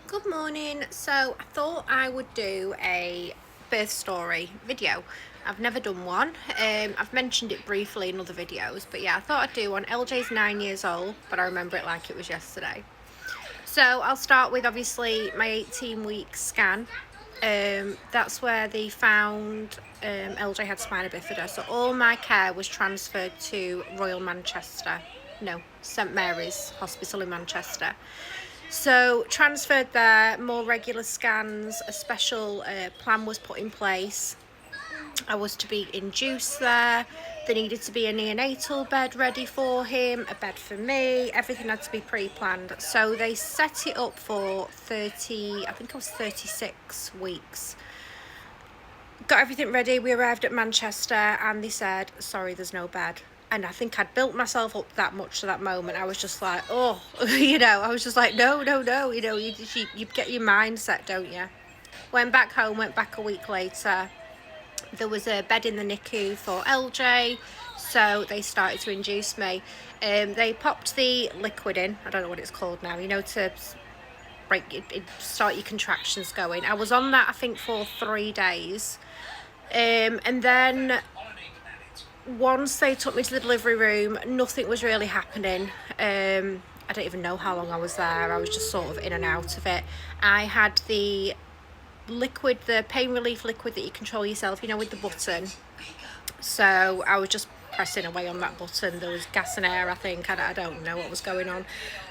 Good morning. So I thought I would do a birth story video. I've never done one. I've mentioned it briefly in other videos, but yeah, I thought I'd do one. LJ's 9 years old, but I remember it like it was yesterday. So I'll start with obviously my 18-week scan. That's where they found LJ had spina bifida. So all my care was transferred to Royal Manchester. No, St Mary's Hospital in Manchester. So transferred there, more regular scans, a special plan was put in place. I was to be induced there. There needed to be a neonatal bed ready for him, a bed for me. Everything had to be pre-planned. So they set it up for 30, I think it was 36 weeks. Got everything ready. We arrived at Manchester and they said, sorry, there's no bed. And I think I'd built myself up that much to that moment. I was just like, oh, I was just like, no, you get your mindset, don't you? Went back home, went back a week later. There was a bed in the NICU for LJ, so they started to induce me. They popped the liquid in, I don't know what it's called now, to start your contractions going. I was on that, I think, for 3 days. And then once they took me to the delivery room, nothing was really happening. I don't even know how long I was there. I was just sort of in and out of it. I had the liquid, the pain relief liquid that you control yourself, with the button. So I was just pressing away on that button. There was gas and air, I think. I don't know what was going on.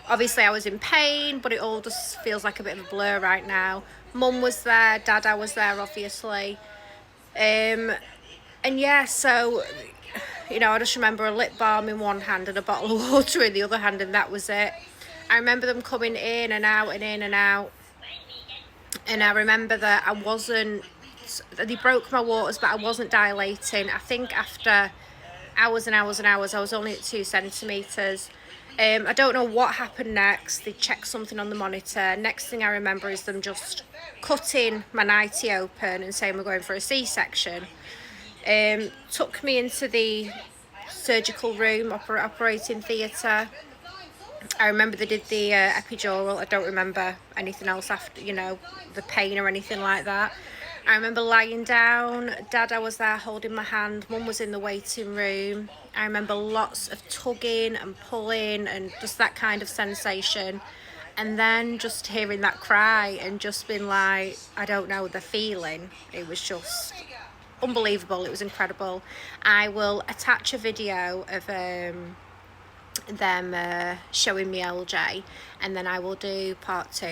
Obviously I was in pain, but it all just feels like a bit of a blur right now. Mum was there, Dada was there, obviously. And yeah, so I just remember a lip balm in one hand and a bottle of water in the other hand, and that was it. I remember them coming in and out and in and out. And I remember that they broke my waters, but I wasn't dilating. I think after hours and hours and hours, I was only at 2 centimetres. I don't know what happened next. They checked something on the monitor. Next thing I remember is them just cutting my nightie open and saying we're going for a C-section. Took me into the surgical room, operating theatre. I remember they did the epidural. I don't remember anything else after, the pain or anything like that. I remember lying down. Dada was there holding my hand. Mum was in the waiting room. I remember lots of tugging and pulling and just that kind of sensation. And then just hearing that cry and just being like, I don't know, the feeling. It was just unbelievable. It was incredible. I will attach a video of them showing me LJ, and then I will do part 2.